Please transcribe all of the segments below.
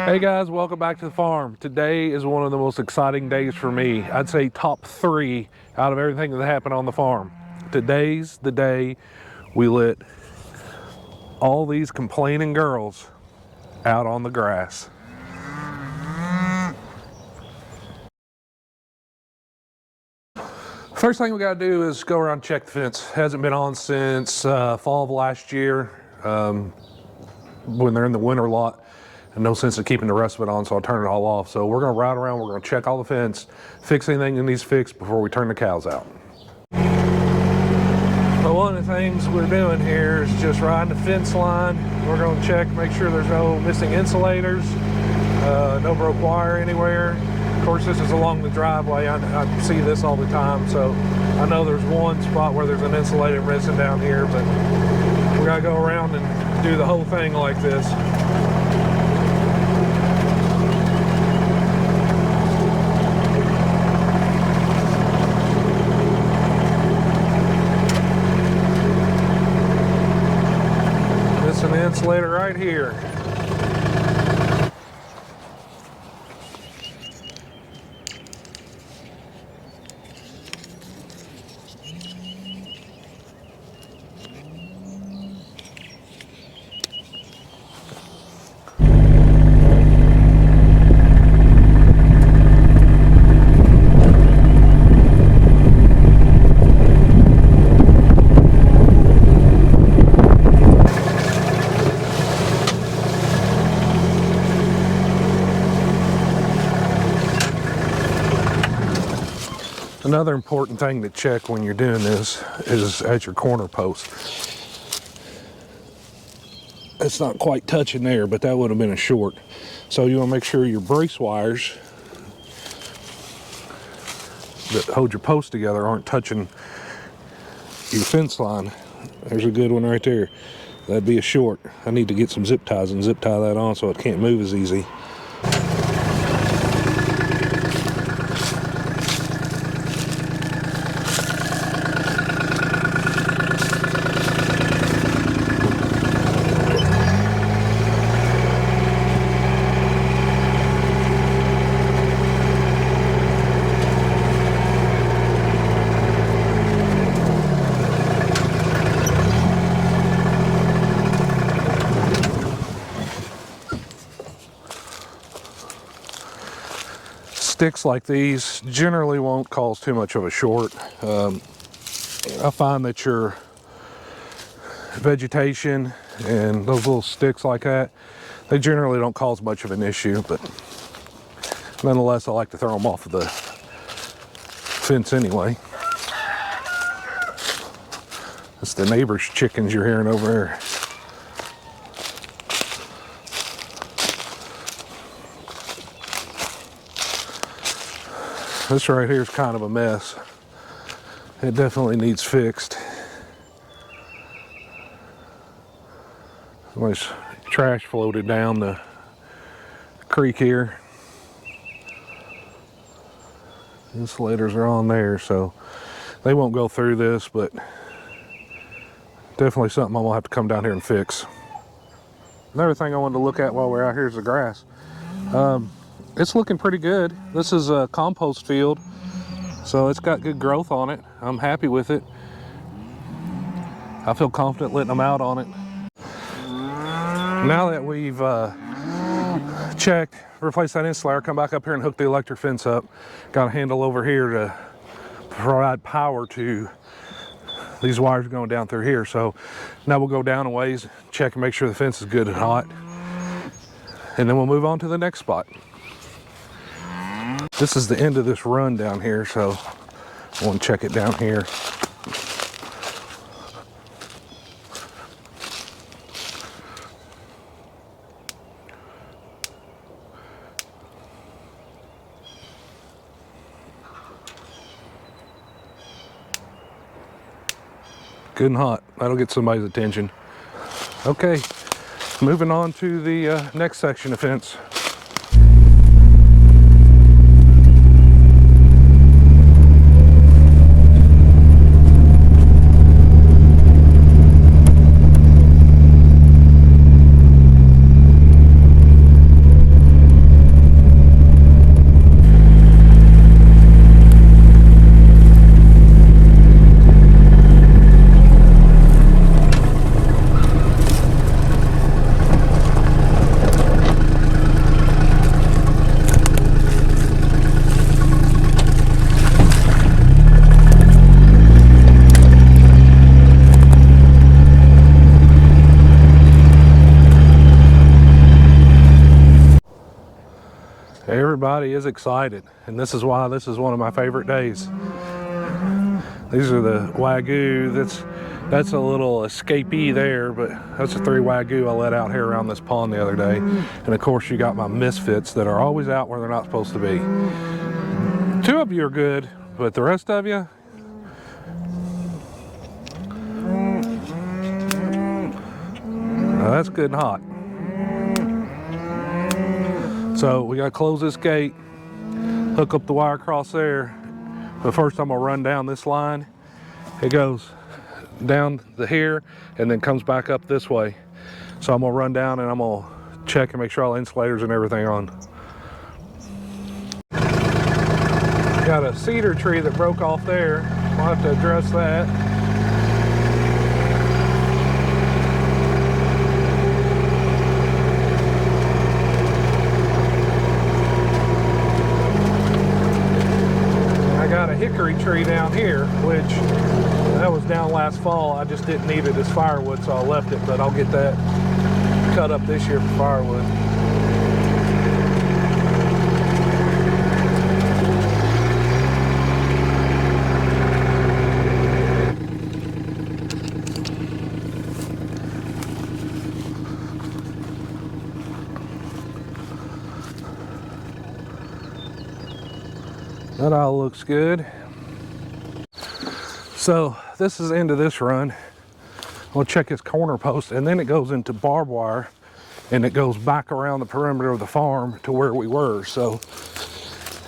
Hey guys, welcome back to the farm. Today is one of the most exciting days for me. I'd say top 3 out of everything that happened on the farm. Today's the day we let all these complaining girls out on the grass. First thing we gotta do is go around and check the fence. Hasn't been on since fall of last year when they're in the winter lot. And no sense of keeping the rest of it on, so I'll turn it all off. So we're gonna ride around, we're gonna check all the fence, fix anything that needs fixed before we turn the cows out. But one of the things we're doing here is just riding the fence line. We're gonna check, make sure there's no missing insulators, no broke wire anywhere. Of course, this is along the driveway. I see this all the time, so I know there's one spot where there's an insulator missing down here, but we gotta go around and do the whole thing like this. An insulator right here. Another important thing to check when you're doing this is at your corner post. It's not quite touching there, but that would have been a short. So you want to make sure your brace wires that hold your post together aren't touching your fence line. There's a good one right there. That'd be a short. I need to get some zip ties and zip tie that on so it can't move as easy. Sticks like these generally won't cause too much of a short. I find that your vegetation and those little sticks like that, they generally don't cause much of an issue, but nonetheless I like to throw them off of the fence anyway. It's the neighbor's chickens you're hearing over there. This right here is kind of a mess. It definitely needs fixed. There's trash floated down the creek here. Insulators are on there, so they won't go through this, but definitely something I'm gonna have to come down here and fix. Another thing I wanted to look at while we're out here is the grass. It's looking pretty good. This is a compost field, so it's got good growth on it. I'm happy with it. I feel confident letting them out on it. Now that we've checked, replaced that insulator, come back up here and hook the electric fence up. Got a handle over here to provide power to these wires going down through here. So now we'll go down a ways, check and make sure the fence is good and hot, and then we'll move on to the next spot. This is the end of this run down here, so I want to check it down here. Good and hot. That'll get somebody's attention. Okay, moving on to the next section of fence. Everybody is excited, and this is why this is one of my favorite days. These are the Wagyu. That's a little escapee there, but that's the 3 Wagyu I let out here around this pond the other day. And of course you got my misfits that are always out where they're not supposed to be. 2 of you are good, but the rest of you, that's good and hot. So we got to close this gate, hook up the wire across there. But first I'm gonna run down this line. It goes down the here and then comes back up this way. So I'm gonna run down and I'm gonna check and make sure all the insulators and everything are on. Got a cedar tree that broke off there. We'll have to address that. Got a hickory tree down here, which that was down last fall. I just didn't need it as firewood, so I left it, but I'll get that cut up this year for firewood. That all looks good. So this is the end of this run. We'll check its corner post, and then it goes into barbed wire and it goes back around the perimeter of the farm to where we were. So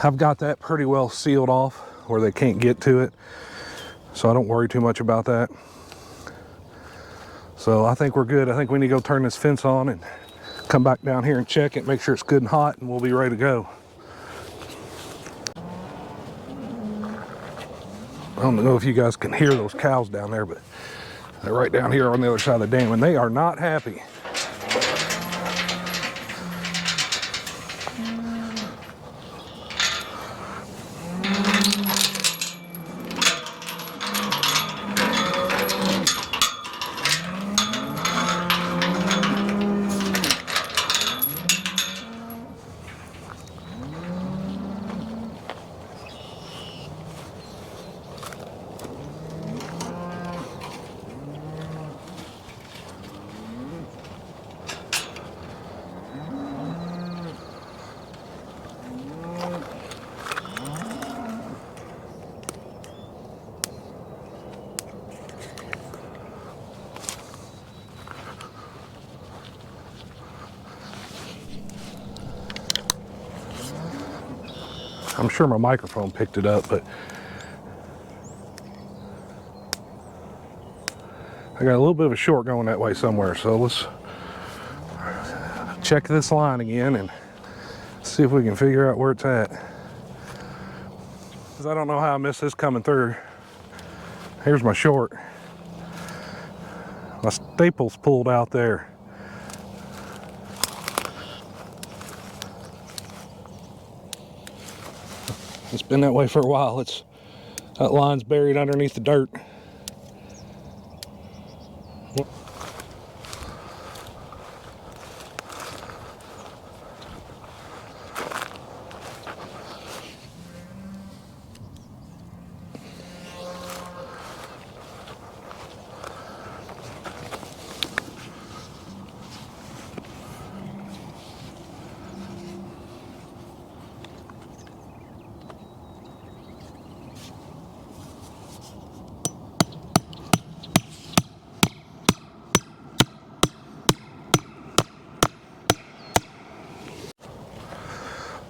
I've got that pretty well sealed off where they can't get to it. So I don't worry too much about that. So I think we're good. I think we need to go turn this fence on and come back down here and check it, make sure it's good and hot, and we'll be ready to go. I don't know if you guys can hear those cows down there, but they're right down here on the other side of the dam, and they are not happy. I'm sure my microphone picked it up, but I got a little bit of a short going that way somewhere. So let's check this line again and see if we can figure out where it's at. Because I don't know how I missed this coming through. Here's my short. My staple's pulled out there. It's been that way for a while. That line's buried underneath the dirt.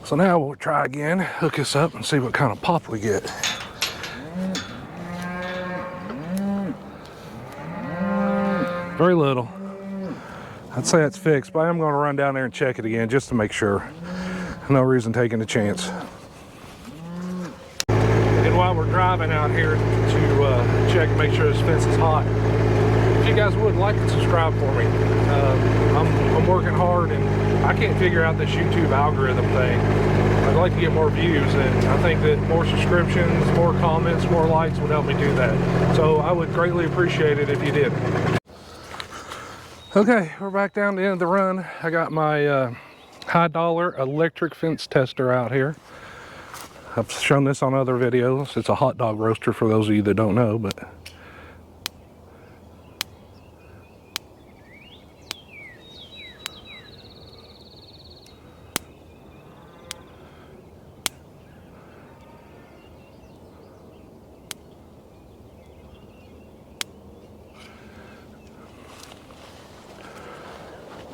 So now we'll try again, hook this up and see what kind of pop we get. Very little. I'd say it's fixed, but I'm going to run down there and check it again just to make sure. No reason taking a chance. And while we're driving out here to check and make sure this fence is hot, if you guys would like and subscribe for me. I'm working hard and I can't figure out this YouTube algorithm thing. I'd like to get more views, and I think that more subscriptions, more comments, more likes would help me do that. So I would greatly appreciate it if you did. Okay, we're back down to the end of the run. I got my high dollar electric fence tester out here. I've shown this on other videos. It's a hot dog roaster for those of you that don't know, but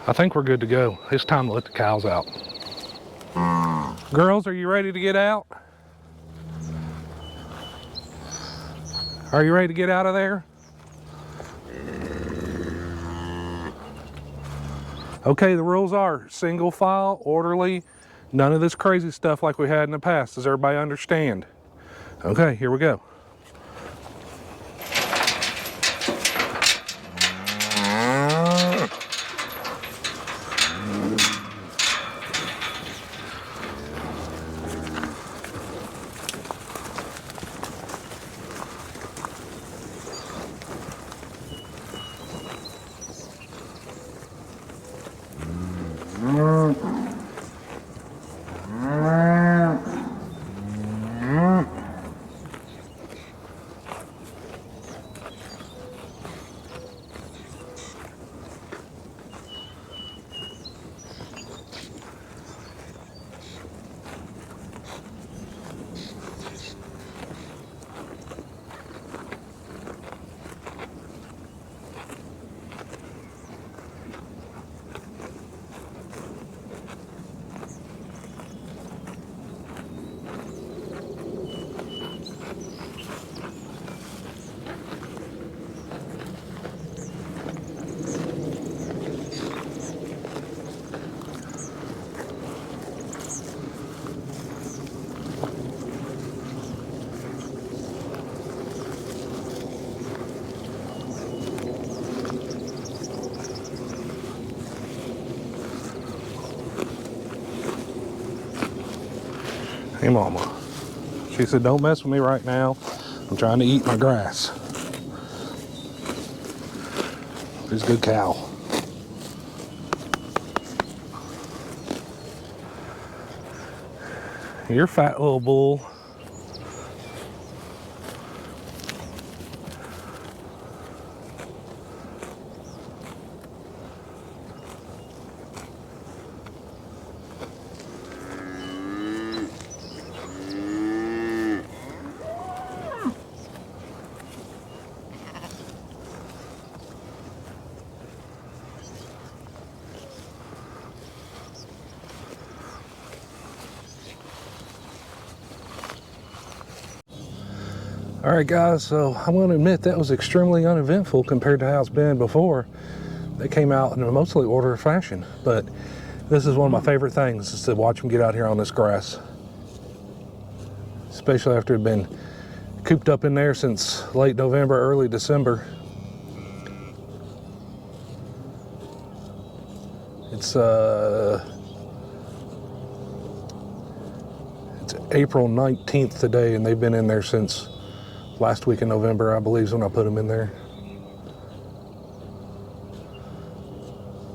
I think we're good to go. It's time to let the cows out. Girls, are you ready to get out? Are you ready to get out of there? Okay, the rules are single file, orderly, none of this crazy stuff like we had in the past. Does everybody understand? Okay, here we go. Hey, Mama. She said, don't mess with me right now. I'm trying to eat my grass. She's a good cow. You're a fat little bull. All right, guys, so I'm going to admit that was extremely uneventful compared to how it's been before. They came out in a mostly order fashion, but this is one of my favorite things, is to watch them get out here on this grass. Especially after it had been cooped up in there since late November, early December. It's April 19th today, and they've been in there since last week in November, I believe, is when I put them in there.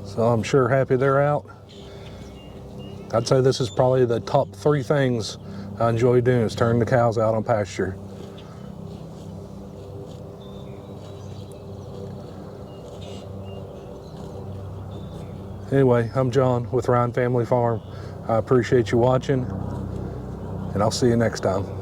So I'm sure happy they're out. I'd say this is probably the top 3 things I enjoy doing, is turning the cows out on pasture. Anyway, I'm John with Ryan Family Farm. I appreciate you watching, and I'll see you next time.